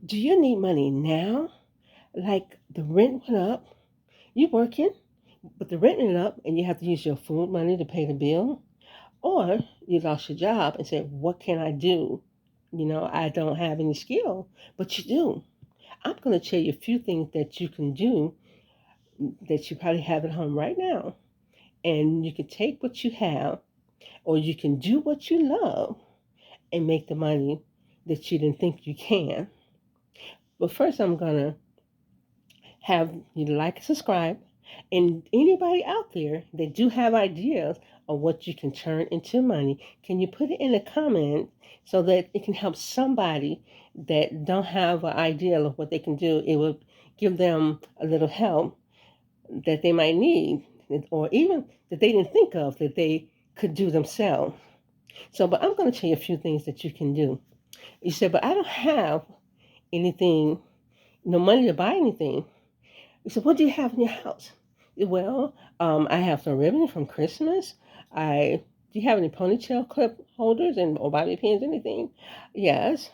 Do you need money now? Like the rent went up, you working, but the rent went up and you have to use your food money to pay the bill? Or you lost your job and said, what can I do? I don't have any skill, but you do. I'm going to tell you a few things that you can do that you probably have at home right now. And you can take what you have, or you can do what you love and make the money that you didn't think you can. But first, I'm going to have you like and subscribe. And anybody out there that do have ideas of what you can turn into money, can you put it in the comment so that it can help somebody that don't have an idea of what they can do? It will give them a little help that they might need, or even that they didn't think of that they could do themselves. So, but I'm going to tell you a few things that you can do. You said, but I don't have anything, no money to buy anything. You said, what do you have in your house? Well, I have some ribbon from Christmas. Do you have any ponytail clip holders and or bobby pins, anything? Yes.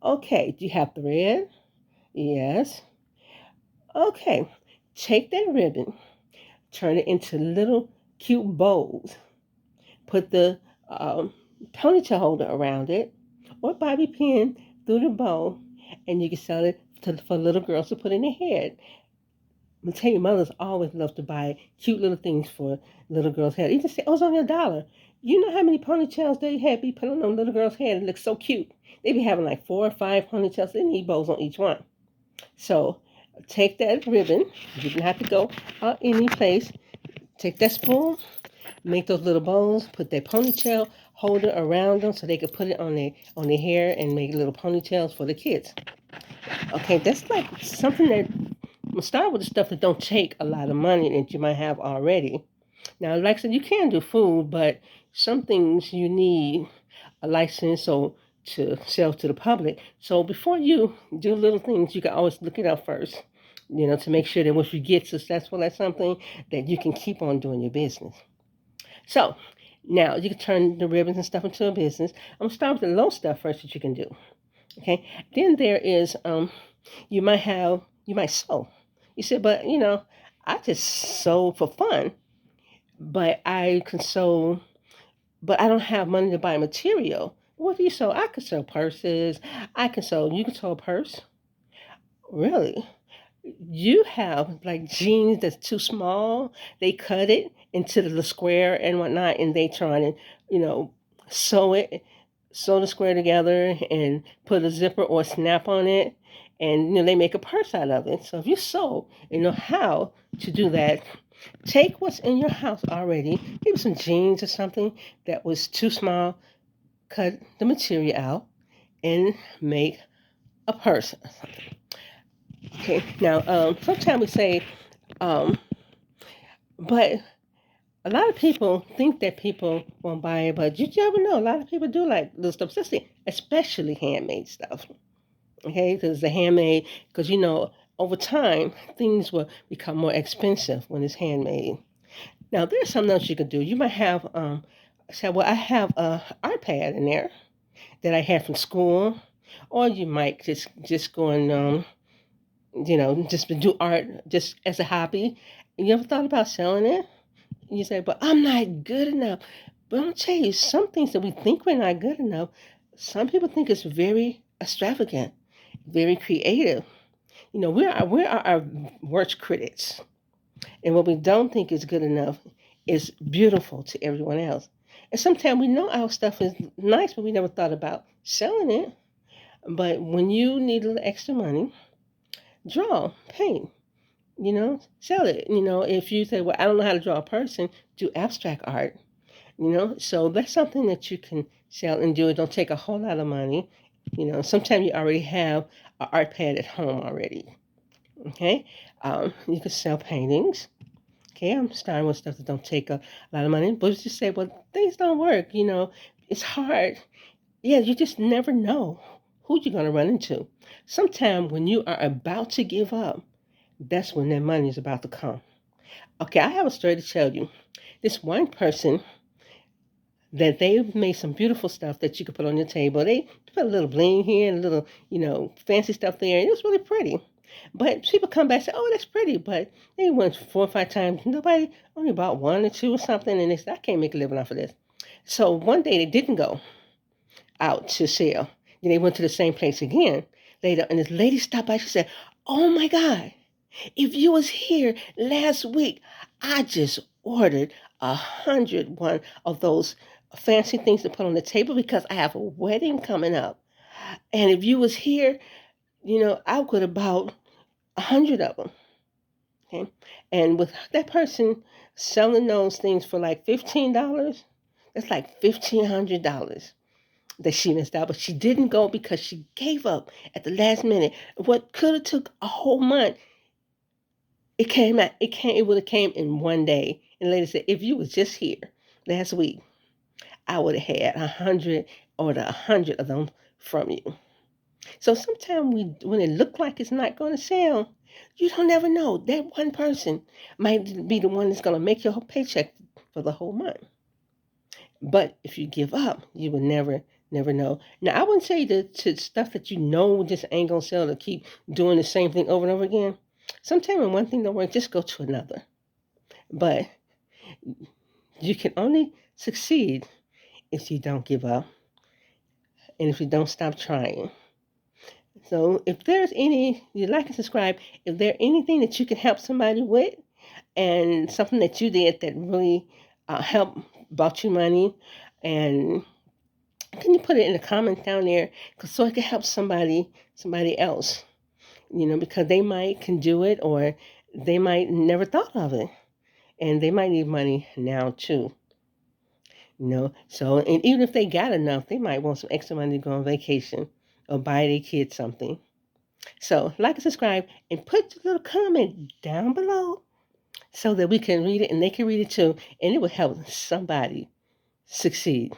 Okay. Do you have thread? Yes. Okay. Take that ribbon, turn it into little cute bows. Put the ponytail holder around it, or bobby pin through the bow, and you can sell it for little girls to put in their head. I'm tell you, mothers always love to buy cute little things for little girls' head. You just say, "Oh, it's only $1." You know how many ponytails they had be put on little girls' head? It looks so cute. They be having like 4 or 5 ponytails. They need bows on each one. So take that ribbon. You don't have to go any place. Take that spoon, make those little bows, put their ponytail holder around them so they can put it on their hair and make little ponytails for the kids. Okay, that's like something that we'll start with the stuff that don't take a lot of money that you might have already. Now, like I said, you can do food, but some things you need a license or to sell to the public. So before you do little things, you can always look it up first, to make sure that once you get successful at something, that you can keep on doing your business. So now you can turn the ribbons and stuff into a business. I'm gonna start with the low stuff first that you can do. Okay. Then there is you might sew. You said, but I just sew for fun, but I can sew, but I don't have money to buy material. What do you sew? I could sew purses. I can sew. You can sew a purse. Really? You have like jeans that's too small. They cut it into the square and whatnot, and they try to, you know, sew it, sew the square together, and put a zipper or a snap on it, and they make a purse out of it. So if you sew and know how to do that, take what's in your house already, maybe some jeans or something that was too small, cut the material out, and make a purse. Okay. Now, sometimes we say, um, but a lot of people think that people won't buy it, but you never know. A lot of people do like this stuff, especially handmade stuff. Okay, because the handmade, because over time things will become more expensive when it's handmade. Now, there's something else you could do. You might have say, well, I have a iPad in there that I had from school, or you might just go and just do art just as a hobby. You ever thought about selling it? You say, but I'm not good enough. But I'm gonna tell you, some things that we think we're not good enough, some people think it's very extravagant, very creative. We are our worst critics. And what we don't think is good enough is beautiful to everyone else. And sometimes we know our stuff is nice, but we never thought about selling it. But when you need a little extra money, draw, paint, sell it. If you say, well, I don't know how to draw a person, do abstract art. So that's something that you can sell and do. It don't take a whole lot of money. Sometimes you already have an art pad at home already. Okay, you can sell paintings. Okay, I'm starting with stuff that don't take a lot of money. But just say, well, things don't work. It's hard. Yeah, you just never know who you're gonna run into. Sometimes when you are about to give up, that's when that money is about to come. Okay, I have a story to tell you. This one person that they've made some beautiful stuff that you could put on your table. They put a little bling here and a little, fancy stuff there, and it was really pretty. But people come back and say, "Oh, that's pretty," but they went 4 or 5 times. Nobody only bought one or two or something, and they said, "I can't make a living off of this." So one day they didn't go out to sell. Then they went to the same place again later, and this lady stopped by. She said, "Oh my God, if you was here last week, I just ordered 101 of those fancy things to put on the table because I have a wedding coming up. And if you was here, I would have bought 100 of them." Okay, and with that person selling those things for like $15, that's like $1,500 that she missed out. But she didn't go because she gave up at the last minute. What could have took a whole month, it would have came in one day. And the lady said, "If you was just here last week, I would have had 100 or 100 of them from you." So sometimes when it look like it's not going to sell, you don't ever know. That one person might be the one that's going to make your whole paycheck for the whole month. But if you give up, you will never know. Now, I wouldn't say that to stuff that just ain't gonna sell, to keep doing the same thing over and over again. Sometimes when one thing don't work, just go to another. But you can only succeed if you don't give up and if you don't stop trying. So if there's you like and subscribe, if there anything that you can help somebody with and something that you did that really helped, bought you money, and can you put it in the comment down there, so it can help somebody else, because they might can do it, or they might never thought of it, and they might need money now too. So, and even if they got enough, they might want some extra money to go on vacation or buy their kids something. So like and subscribe and put a little comment down below so that we can read it and they can read it too, and it will help somebody succeed.